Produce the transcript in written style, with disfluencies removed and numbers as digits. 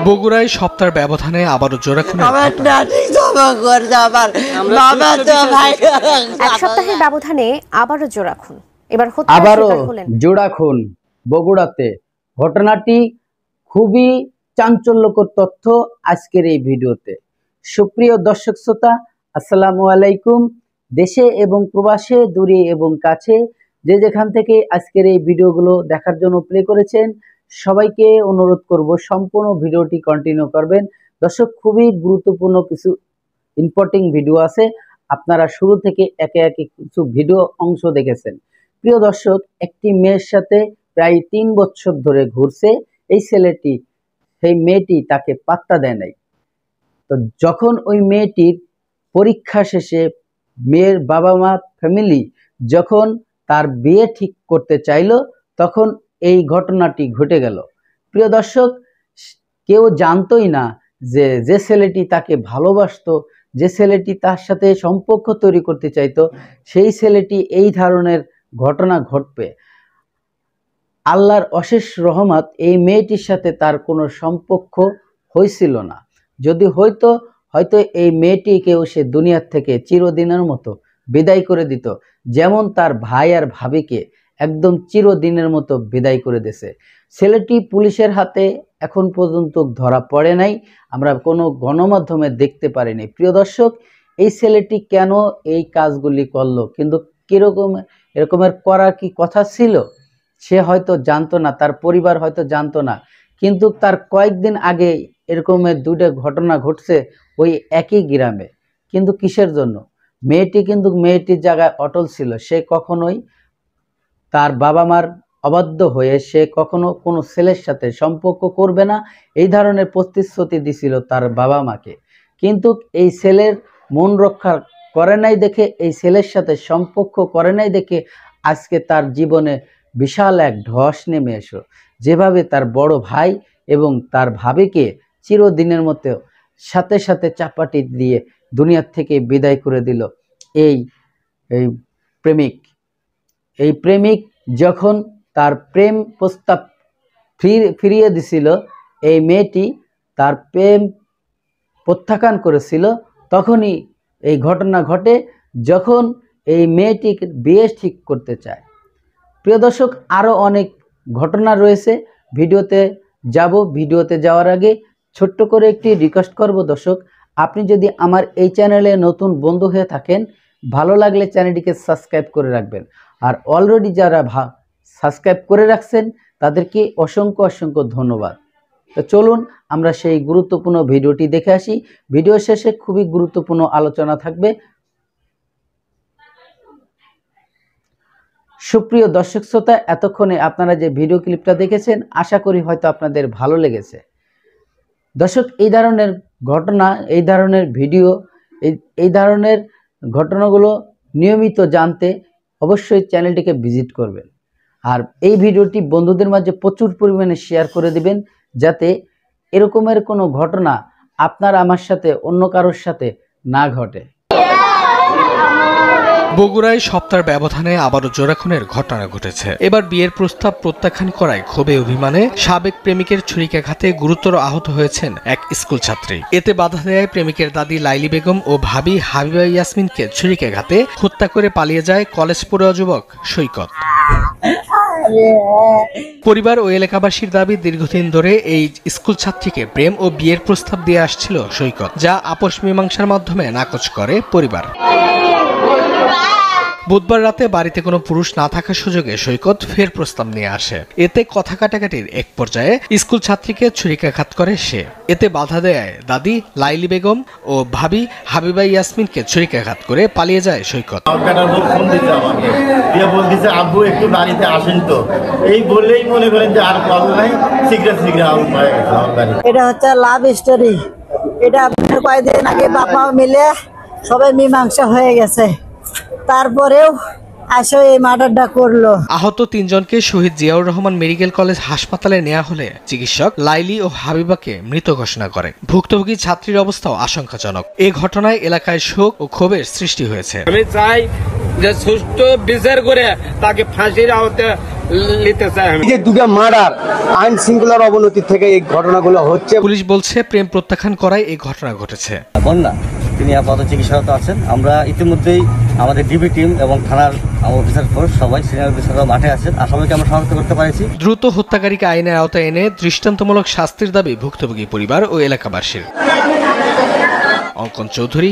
বগুড়ায় সপ্তাহের ব্যবধানে আবারও জোড়া খুন। এক সপ্তাহের ব্যবধানে আবারও জোড়া খুন। এবার জোড়া খুন বগুড়াতে। ঘটনাটি খুবই চাঞ্চল্যকর তথ্য আজকের এই ভিডিওতে। সুপ্রিয় দর্শক শ্রোতা, আসসালামু আলাইকুম। দেশে এবং প্রবাসে, দূরে এবং কাছে, যে যেখান থেকে আজকের এই ভিডিওগুলো দেখার জন্য প্লে করেছেন, সবাইকে অনুরোধ করব সম্পূর্ণ ভিডিওটি কন্টিনিউ করবেন। দর্শক, খুবই গুরুত্বপূর্ণ কিছু ইম্পর্টেন্ট ভিডিও আছে, আপনারা শুরু থেকে একে একে কিছু ভিডিও অংশ দেখেছেন। প্রিয় দর্শক, একটি মেয়ের সাথে প্রায় 3 বছর ধরে ঘুরছে এই ছেলেটি। সেই মেয়েটি তাকে পাত্তা দেয় নাই। তো যখন ওই মেয়েটির পরীক্ষা শেষে মেয়ের বাবা মা ফ্যামিলি যখন তার বিয়ে ঠিক করতে চাইলো, তখন এই ঘটনাটি ঘটে গেল। প্রিয় দর্শক, কেউ জানতোই না যে ছেলেটি তাকে ভালোবাসতো, যে ছেলেটি তার সাথে সম্পর্ক তৈরি করতে চাইতো, সেই ছেলেটি এই ধরনের ঘটনা ঘটবে। আল্লাহর অশেষ রহমত, এই মেয়েটির সাথে তার কোনো সম্পর্ক হয়েছিল না। যদি হয়তো এই মেয়েটিকেও সে দুনিয়ার থেকে চিরদিনের মতো বিদায় করে দিত, যেমন তার ভাই আর ভাবিকে একদম চিরদিনের মতো বিদায় করে দিয়েছে। ছেলেটি পুলিশের হাতে এখন পর্যন্ত ধরা পড়ে নাই, আমরা কোনো গণমাধ্যমে দেখতে পারিনি। প্রিয় দর্শক, এই ছেলেটি কেন এই কাজগুলি করলো, কিন্তু এরকমের করার কি কথা ছিল, সে হয়তো জানতো না, তার পরিবার হয়তো জানতো না। কিন্তু তার কয়েকদিন আগে এরকমের 2টা ঘটনা ঘটছে ওই একই গ্রামে। কিন্তু কিসের জন্য? মেয়েটি কিন্তু মেয়েটির জায়গায় অটল ছিল। সে কখনোই তার বাবা মার অবাধ্য হয়ে সে কখনো কোনো ছেলের সাথে সম্পর্ক করবে না, এই ধরনের প্রতিশ্রুতি দিছিল তার বাবা মাকে। কিন্তু এই ছেলের মন রক্ষা করে নাই দেখে, এই ছেলের সাথে সম্পর্ক করে নাই দেখে আজকে তার জীবনে বিশাল এক ধস নেমে এসো। যেভাবে তার বড় ভাই এবং তার ভাবিকে চিরদিনের মতো সাথে সাথে চাপাটি দিয়ে দুনিয়ার থেকে বিদায় করে দিল এই প্রেমিক যখন তার প্রেম প্রস্তাব ফিরিয়ে দিছিল, এই মেয়েটি তার প্রেম প্রত্যাখ্যান করেছিল, তখনই এই ঘটনা ঘটে, যখন এই মেয়েটি বিয়ে ঠিক করতে চায়। প্রিয় দর্শক, আরও অনেক ঘটনা রয়েছে, ভিডিওতে যাওয়ার আগে ছোট্ট করে একটি রিকোয়েস্ট করব। দর্শক, আপনি যদি আমার এই চ্যানেলে নতুন বন্ধু হয়ে থাকেন, ভালো লাগলে চ্যানেলটিকে সাবস্ক্রাইব করে রাখবেন। আর অলরেডি যারা সাবস্ক্রাইব করে রাখছেন তাদেরকে অসংখ্য ধন্যবাদ। তো চলুন আমরা সেই গুরুত্বপূর্ণ ভিডিওটি দেখে আসি। ভিডিও শেষে খুবই গুরুত্বপূর্ণ আলোচনা থাকবে। সুপ্রিয় দর্শক শ্রোতা, এতক্ষণে আপনারা যে ভিডিও ক্লিপটা দেখেছেন, আশা করি হয়তো আপনাদের ভালো লেগেছে। দর্শক, এই ধরনের ঘটনা, এই ধরনের ভিডিও, এই ধরনের ঘটনাগুলো নিয়মিত জানতে অবশ্যই চ্যানেলটিকে ভিজিট করবেন। আর এই ভিডিওটি বন্ধুদের মাঝে প্রচুর পরিমাণে শেয়ার করে দিবেন, যাতে এরকমের কোনো ঘটনা আপনার আমার সাথে অন্য কারোর সাথে না ঘটে। বগুড়ায় সপ্তাহের ব্যবধানে আবারও জোড়া খুনের ঘটনা ঘটেছে। এবার বিয়ের প্রস্তাব প্রত্যাখ্যান করায় ক্ষোভে অভিমানে সাবেক প্রেমিকের ছুরিকাঘাতে গুরুতর আহত হয়েছেন এক স্কুল ছাত্রী। এতে বাধা দেয় প্রেমিকের দাদি লাইলি বেগম ও ভাবি হাবিবা ইয়াসমিনকে ছুরিকাঘাতে হত্যা করে পালিয়ে যায় কলেজ পড়ুয়া যুবক সৈকত। পরিবার ও এলাকাবাসীর দাবি, দীর্ঘদিন ধরে এই স্কুল ছাত্রীকে প্রেম ও বিয়ের প্রস্তাব দিয়ে আসছিল সৈকত, যা আপোষ মীমাংসার মাধ্যমে নাকচ করে পরিবার। বুধবার রাতে বাড়িতে কোনো পুরুষ না থাকার সুযোগে সৈকত ফের প্রস্তাব নিয়ে আসে। এতে কথা কাটাকাটির এক পর্যায়ে স্কুল ছাত্রীকে ছুরিকাঘাত করে সে। এতে বাধা দেয় দাদি লাইলি বেগম ও ভাবি হাবিবা ইয়াসমিনকে ছুরিকাঘাত করে পালিয়ে যায় সৈকত। আব্বু একটু বাড়িতে আসেন তো, এই বললেই মনে করেন যে আর কল নাই, এটা হচ্ছে লাভ স্টোরি। এটা আপনার কয়েকদিন আগে বাবা মিলে সবাই মীমাংসা হয়ে গেছে, তারপরেও আসো এই মার্ডারটা করলো। আহত 3 জনকে শহীদ জিয়াউর রহমান মেডিকেল কলেজ হাসপাতালে নেওয়া হলে চিকিৎসক লাইলি ও হাবিবাকে মৃত ঘোষণা করে। ভুক্তভোগী ছাত্রীর অবস্থাও আশঙ্কাজনক। এই ঘটনায় এলাকায় শোক ও ক্ষোভের সৃষ্টি হয়েছে। আমি চাই যে সুষ্ঠু বিচার করে তাকে ফাঁসির আওতায় নিতে চাই আমি। যে দুটো মার্ডার আইন শৃঙ্খলার অবনতি থেকে এই ঘটনাগুলো হচ্ছে। পুলিশ বলছে প্রেম প্রত্যাখ্যান করায় এই ঘটনা ঘটেছে। বন্যা তিনি আপাতত চিকিৎসারত আছেন। আমরা ইতিমধ্যেই আমাদের ডিবি টিম এবং থানার অফিসার ফোর্স সবাই সিনিয়র অফিসাররা মাঠে আছেন, আসামিকে আমরা শনাক্ত করতে পারছি। দ্রুত হত্যাকারীকে আইনের আওতায় এনে দৃষ্টান্তমূলক শাস্তির দাবি ভুক্তভোগী পরিবার ও এলাকাবাসীর। অঙ্কন চৌধুরী।